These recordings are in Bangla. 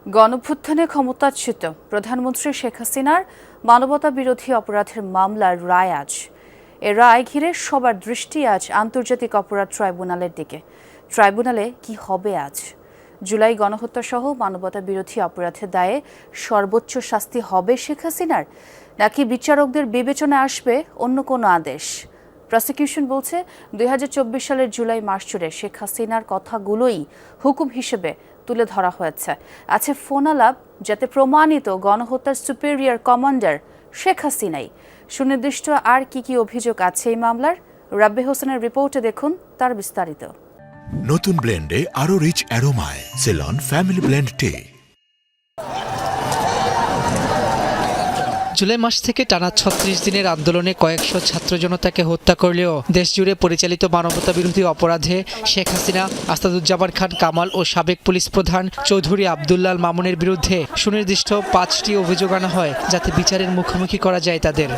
গণভ্যুত্থানে ক্ষমতাচ্যুত প্রধানমন্ত্রী শেখ হাসিনার মানবতা বিরোধী অপরাধের মামলার রায় আজ। এ রায় ঘিরে সবার দৃষ্টি আজ আন্তর্জাতিক অপরাধ ট্রাইব্যুনালের দিকে। ট্রাইব্যুনালে কি হবে আজ? জুলাই গণহত্যা সহ মানবতা বিরোধী অপরাধের দায়ে সর্বোচ্চ শাস্তি হবে শেখ হাসিনার, নাকি বিচারকদের বিবেচনায় আসবে অন্য কোনো আদেশ? প্রসিকিউশন বলছে ২০২৪ সালের জুলাই মাস জুড়ে শেখ হাসিনার কথাগুলোই হুকুম হিসেবে তুলে ধরা হয়েছে। আছে ফোনালাপ, যাতে প্রমাণিত গণহত্যার সুপেরিয়র কমান্ডার শেখ হাসিনাই। সুনির্দিষ্ট আর কি অভিযোগ আছে এই মামলার? রাব্বি হোসেনের রিপোর্টে দেখুন তার বিস্তারিত। নতুন ব্লেন্ডে আরো রিচ অ্যারোমায় সেলন ফ্যামিলি ব্লেন্ড টে। জুলাই মাস থেকে টানা ৩৬ দিনের আন্দোলনে কয়েকশো ছাত্র জনতাকে হত্যা করলেও দেশজুড়ে পরিচালিত মানবতা বিরোধী অপরাধে শেখ হাসিনা, আসাদুজ্জামান খান কামাল ও সাবেক পুলিশ প্রধান চৌধুরী আবদুল্লাল মামুনের বিরুদ্ধে সুনির্দিষ্ট ৫টি অভিযোগ আনা হয়, যাতে বিচারের মুখোমুখি করা যায় তাদের।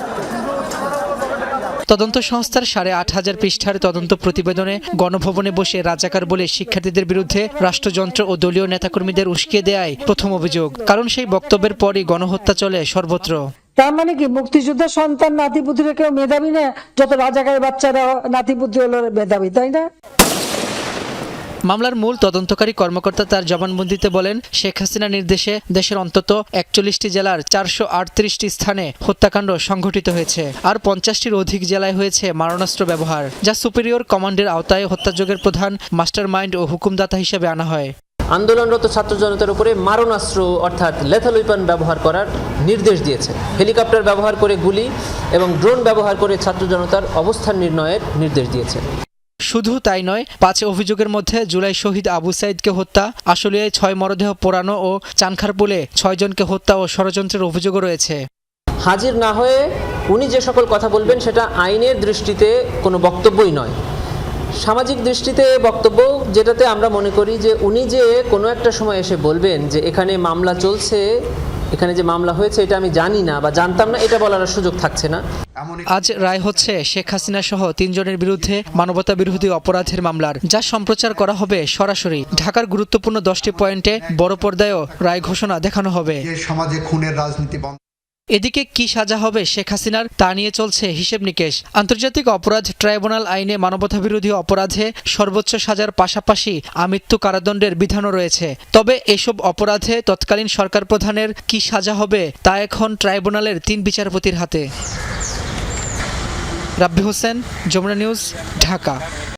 তদন্ত সংস্থার ৮,৫০০ পৃষ্ঠার তদন্ত প্রতিবেদনে গণভবনে বসে রাজাকার বলে শিক্ষার্থীদের বিরুদ্ধে রাষ্ট্রযন্ত্র ও দলীয় নেতাকর্মীদের উস্কিয়ে দেয়াই প্রথম অভিযোগ। কারণ সেই বক্তব্যের পরই গণহত্যা চলে সর্বত্র। তার মানে কি মুক্তিযোদ্ধার সন্তান নাতিপুতিরা কেউ মেধাবী না? যত রাজাকারের বাচ্চারা নাতিপুতি হলো মেধাবী, তাই না? মামলার মূল তদন্তকারী কর্মকর্তা তার জবানবন্দিতে বলেন, শেখ হাসিনার নির্দেশে দেশের অন্তত ৪১টি জেলার ৪৩৮টি স্থানে হত্যাকাণ্ড সংঘটিত হয়েছে, আর ৫০টির অধিক জেলায় হয়েছে মারণাস্ত্র ব্যবহার, যা সুপিরিয়র কমান্ডের আওতায় হত্যাযজ্ঞের প্রধান মাস্টার মাইন্ড ও হুকুমদাতা হিসেবে আনা হয়। আন্দোলনরত ছাত্র জনতার উপরে মারণাস্ত্র অর্থাৎ লেথাল উইপন ব্যবহার করার নির্দেশ দিয়েছে। হেলিকপ্টার ব্যবহার করে গুলি এবং ড্রোন ব্যবহার করে ছাত্র জনতার অবস্থান নির্ণয়ের নির্দেশ দিয়েছে। শুধু তাই নয়, ৫ অভিযোগের মধ্যে জুলাই শহীদ আবু সাইদকে হত্যা, আশুলিয়ায় ৬ মরদেহ পোড়ানো ও চানখারপুলে ৬ জনকে হত্যা ও ষড়যন্ত্রের অভিযোগও রয়েছে। হাজির না হয়ে উনি যে সকল কথা বলবেন সেটা আইনের দৃষ্টিতে কোনো বক্তব্যই নয়, সামাজিক দৃষ্টিতে বক্তব্য, যেটাতে আমরা মনে করি যে উনি যে কোনো একটা সময় এসে বলবেন যে এখানে মামলা চলছে, এখানে যে মামলা হয়েছে এটা আমি জানি না বা জানতাম না, এটা বলার সুযোগ থাকছে না। আজ রায় হচ্ছে শেখ হাসিনা সহ ৩ জনের বিরুদ্ধে মানবতা বিরোধী অপরাধের মামলার, যা সম্প্রচার করা হবে সরাসরি। ঢাকার গুরুত্বপূর্ণ 10টি পয়েন্টে বড় পর্দায়ও রায় ঘোষণা দেখানো হবে। সমাজে খুনের রাজনীতি বন্ধ। এদিকে কি সাজা হবে শেখ হাসিনার, তা নিয়ে চলছে হিসেব নিকেশ। আন্তর্জাতিক অপরাধ ট্রাইব্যুনাল আইনে মানবতা বিরোধী অপরাধে সর্বোচ্চ সাজার পাশাপাশি আমৃত্যু কারাদণ্ডের বিধানও রয়েছে। তবে এসব অপরাধে তৎকালীন সরকার প্রধানের কি সাজা হবে তা এখন ট্রাইব্যুনালের ৩ বিচারপতির হাতে। রাব্বি হোসেন, যমুনা নিউজ, ঢাকা।